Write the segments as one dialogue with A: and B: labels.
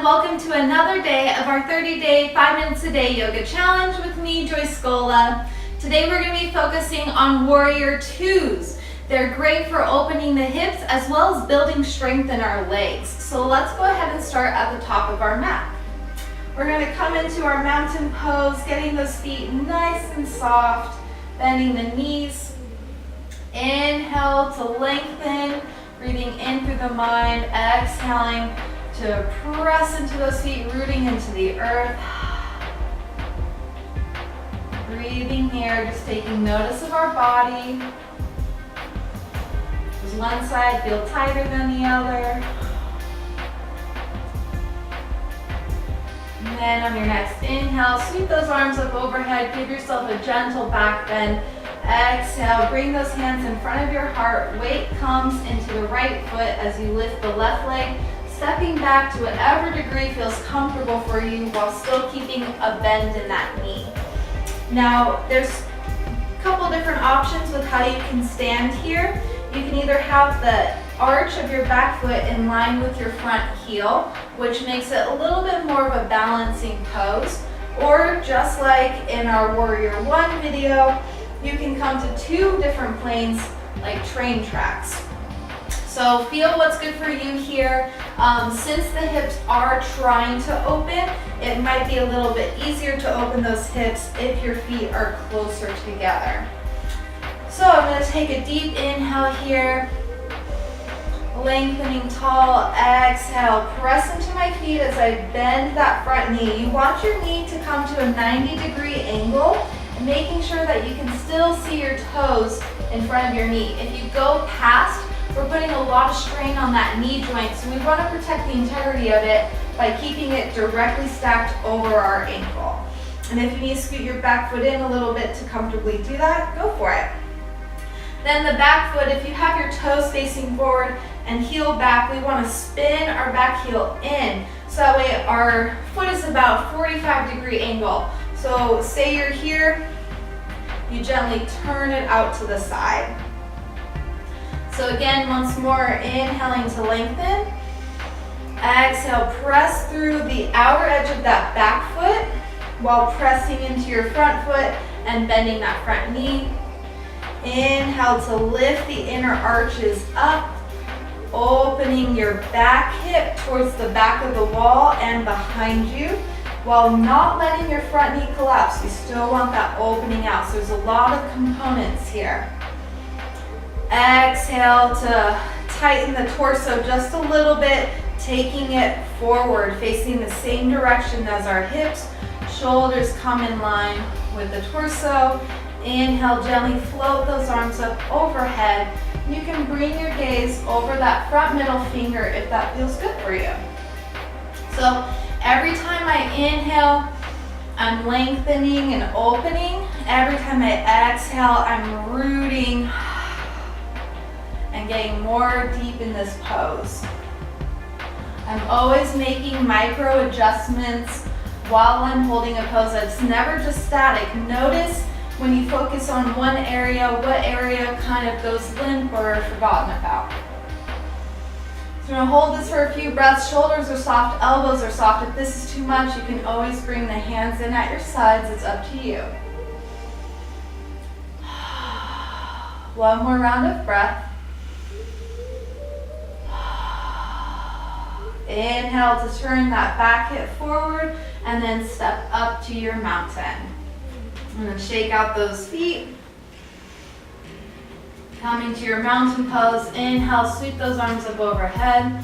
A: welcome to another day of our 30-day 5 minutes a day yoga challenge with me, Scola. Today we're going to be focusing on warrior twos. They're great for opening the hips as well as building strength in our legs. So let's go ahead and start at the top of our mat. We're going to come into our mountain pose, getting those feet nice and soft, bending the knees. Inhale to lengthen, breathing in through the mind, exhaling to press into those feet, rooting into the earth. Breathing here, just taking notice of our body. Does one side feel tighter than the other? And then on your next inhale, sweep those arms up overhead, give yourself a gentle back bend. Exhale, bring those hands in front of your heart. Weight comes into the right foot as you lift the left leg, stepping back to whatever degree feels comfortable for you while still keeping a bend in that knee. Now, there's a couple different options with how you can stand here. You can either have the arch of your back foot in line with your front heel, which makes it a little bit more of a balancing pose, or just like in our Warrior One video, you can come to two different planes like train tracks. So feel what's good for you here. Since the hips are trying to open, it might be a little bit easier to open those hips if your feet are closer together. So I'm going to take a deep inhale here, lengthening tall, exhale, press into my feet as I bend that front knee. You want your knee to come to a 90-degree angle, making sure that you can still see your toes in front of your knee. If you go past, we're putting a lot of strain on that knee joint, so we want to protect the integrity of it by keeping it directly stacked over our ankle. And if you need to scoot your back foot in a little bit to comfortably do that, go for it. Then the back foot, if you have your toes facing forward and heel back, we want to spin our back heel in, so that way our foot is about 45-degree angle. So say you're here, you gently turn it out to the side. So again, once more, inhaling to lengthen. Exhale, press through the outer edge of that back foot while pressing into your front foot and bending that front knee. Inhale to lift the inner arches up, opening your back hip towards the back of the wall and behind you, while not letting your front knee collapse. You still want that opening out. So there's a lot of components here. Exhale to tighten the torso just a little bit, taking it forward, facing the same direction as our hips. Shoulders come in line with the torso. Inhale, gently float those arms up overhead. You can bring your gaze over that front middle finger if that feels good for you. So every time I inhale, I'm lengthening and opening. Every time I exhale, I'm rooting and getting more deep in this pose. I'm always making micro adjustments while I'm holding a pose. It's never just static. Notice when you focus on one area, what area kind of goes limp or forgotten about. So I'm going to hold this for a few breaths. Shoulders are soft, elbows are soft. If this is too much, you can always bring the hands in at your sides. It's up to you. One more round of breath. Inhale to turn that back hip forward and then step up to your mountain. And then shake out those feet. Coming to your mountain pose, inhale, sweep those arms up overhead.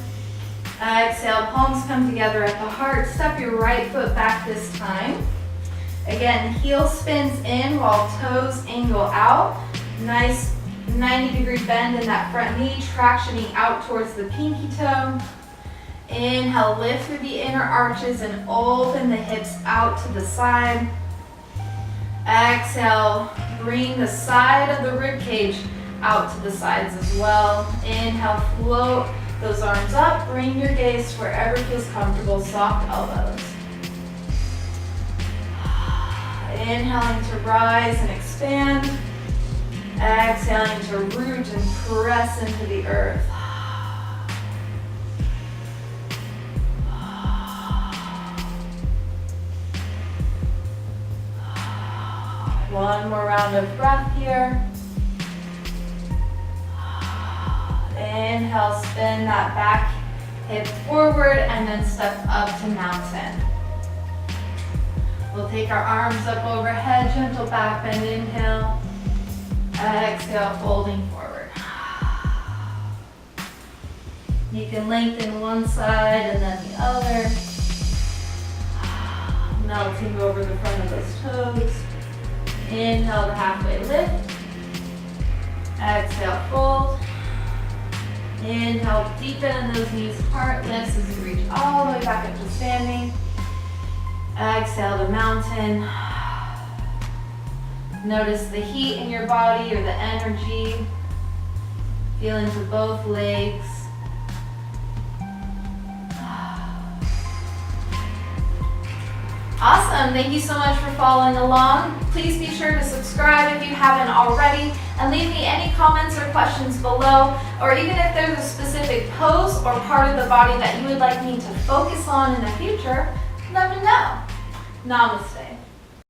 A: Exhale, palms come together at the heart. Step your right foot back this time. Again, heel spins in while toes angle out. Nice 90-degree bend in that front knee, tractioning out towards the pinky toe. Inhale, lift through the inner arches and open the hips out to the side. Exhale, bring the side of the rib cage out to the sides as well. Inhale, float those arms up. Bring your gaze wherever feels comfortable, soft elbows. Inhaling to rise and expand. Exhaling to root and press into the earth. One more round of breath here. Inhale, spin that back hip forward and then step up to mountain. We'll take our arms up overhead, gentle back bend, inhale. Exhale, folding forward. You can lengthen one side and then the other. Melting over the front of those toes. Inhale to halfway lift. Exhale, fold. Inhale, deepen in those knees, heart lifts as you reach all the way back up to standing. Exhale to mountain. Notice the heat in your body or the energy. Feel into both legs. Awesome, thank you so much for following along. Please be sure to subscribe if you haven't already, and leave me any comments or questions below, or even if there's a specific pose or part of the body that you would like me to focus on in the future, let me know. Namaste.